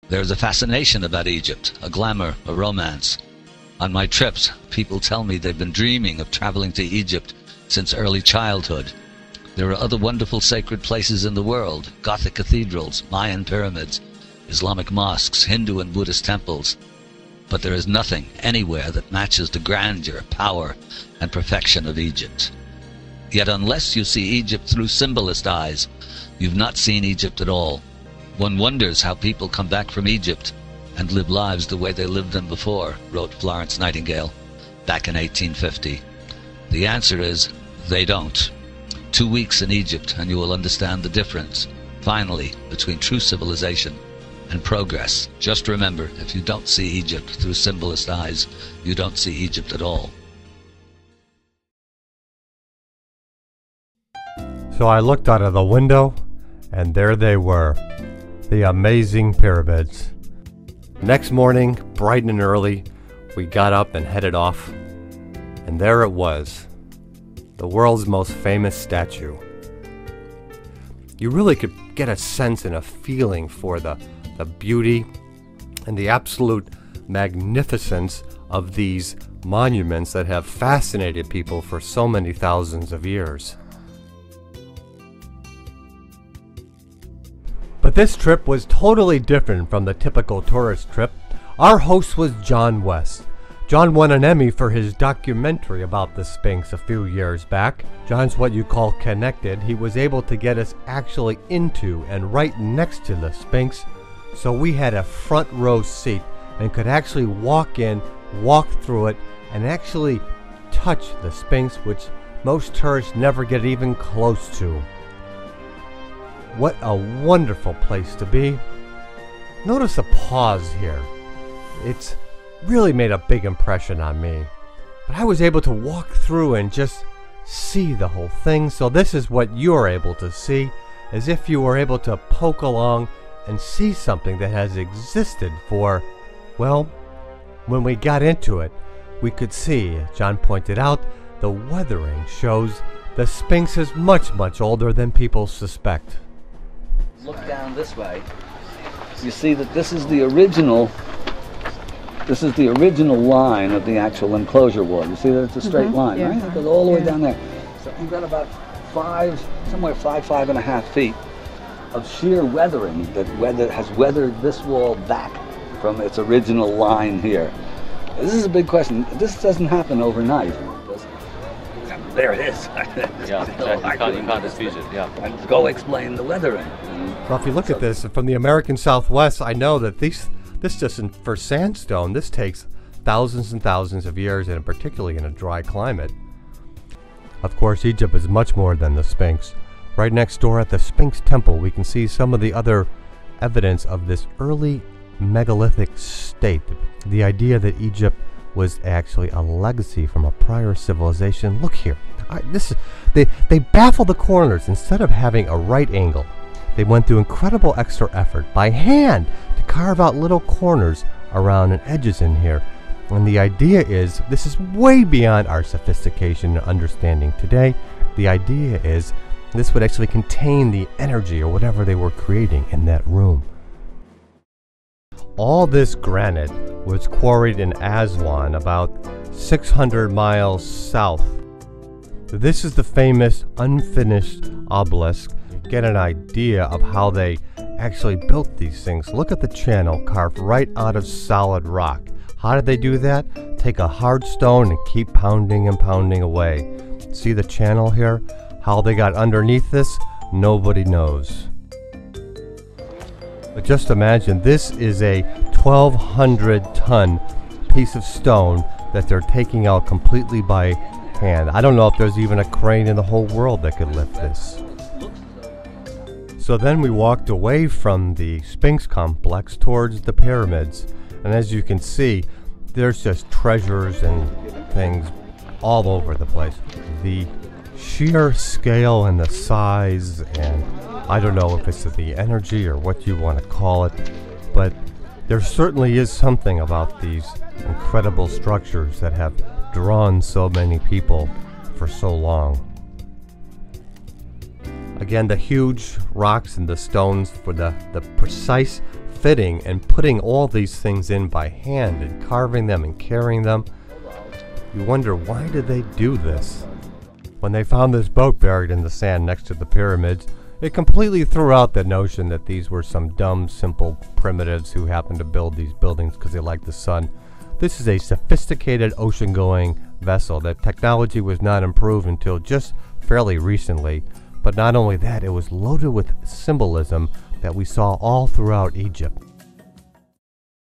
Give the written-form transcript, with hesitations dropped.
There's a fascination about Egypt, a glamour, a romance. On my trips, people tell me they've been dreaming of traveling to Egypt since early childhood. There are other wonderful sacred places in the world, Gothic cathedrals, Mayan pyramids, Islamic mosques, Hindu and Buddhist temples. But there is nothing anywhere that matches the grandeur, power, and perfection of Egypt. Yet unless you see Egypt through symbolist eyes, you've not seen Egypt at all. One wonders how people come back from Egypt and live lives the way they lived them before, wrote Florence Nightingale back in 1850. The answer is, they don't. 2 weeks in Egypt and you will understand the difference, finally, between true civilization and progress. Just remember, if you don't see Egypt through symbolist eyes, you don't see Egypt at all. So I looked out of the window, and there they were, the amazing pyramids. Next morning, bright and early, we got up and headed off, and there it was, the world's most famous statue. You really could get a sense and a feeling for the beauty and the absolute magnificence of these monuments that have fascinated people for so many thousands of years. But this trip was totally different from the typical tourist trip. Our host was John West. John won an Emmy for his documentary about the Sphinx a few years back. John's what you call connected. He was able to get us actually into and right next to the Sphinx, so we had a front row seat and could actually walk in, walk through it, and actually touch the Sphinx, which most tourists never get even close to. What a wonderful place to be. Notice the pause here. It's really made a big impression on me. But I was able to walk through and just see the whole thing. So this is what you're able to see, as if you were able to poke along and see something that has existed for, well, when we got into it, we could see, as John pointed out, the weathering shows the Sphinx is much, much older than people suspect. Look down this way, you see that this is the original line of the actual enclosure wall. You see that it's a straight line, yeah. right? It goes all the way down there. So you've got about 5.5 feet of sheer weathering that has weathered this wall back from its original line here. This is a big question. This doesn't happen overnight. There it is. Yeah, exactly. You can't dispute it. Yeah. And go explain the weathering. Well, if you look at this from the American Southwest, I know that this just for sandstone, this takes thousands and thousands of years, and particularly in a dry climate. Of course, Egypt is much more than the Sphinx. Right next door at the Sphinx Temple, we can see some of the other evidence of this early megalithic state. The idea that Egypt was actually a legacy from a prior civilization. Look here. They baffle the corners. Instead of having a right angle, they went through incredible extra effort by hand to carve out little corners around and edges in here. And the idea is, this is way beyond our sophistication and understanding today. The idea is this would actually contain the energy or whatever they were creating in that room. All this granite was quarried in Aswan, about 600 miles south. This is the famous unfinished obelisk. Get an idea of how they actually built these things. Look at the channel carved right out of solid rock. How did they do that? Take a hard stone and keep pounding and pounding away. See the channel here? How they got underneath this? Nobody knows. But just imagine, this is a 1,200-ton piece of stone that they're taking out completely by hand. I don't know if there's even a crane in the whole world that could lift this. So then we walked away from the Sphinx complex towards the pyramids. And as you can see, there's just treasures and things all over the place. The sheer scale and the size, and I don't know if it's the energy or what you want to call it, but there certainly is something about these incredible structures that have drawn so many people for so long. Again, the huge rocks and the stones for the precise fitting and putting all these things in by hand and carving them and carrying them. You wonder, why did they do this? When they found this boat buried in the sand next to the pyramids, it completely threw out the notion that these were some dumb, simple primitives who happened to build these buildings because they liked the sun. This is a sophisticated ocean-going vessel. That technology was not improved until just fairly recently. But not only that, it was loaded with symbolism that we saw all throughout Egypt.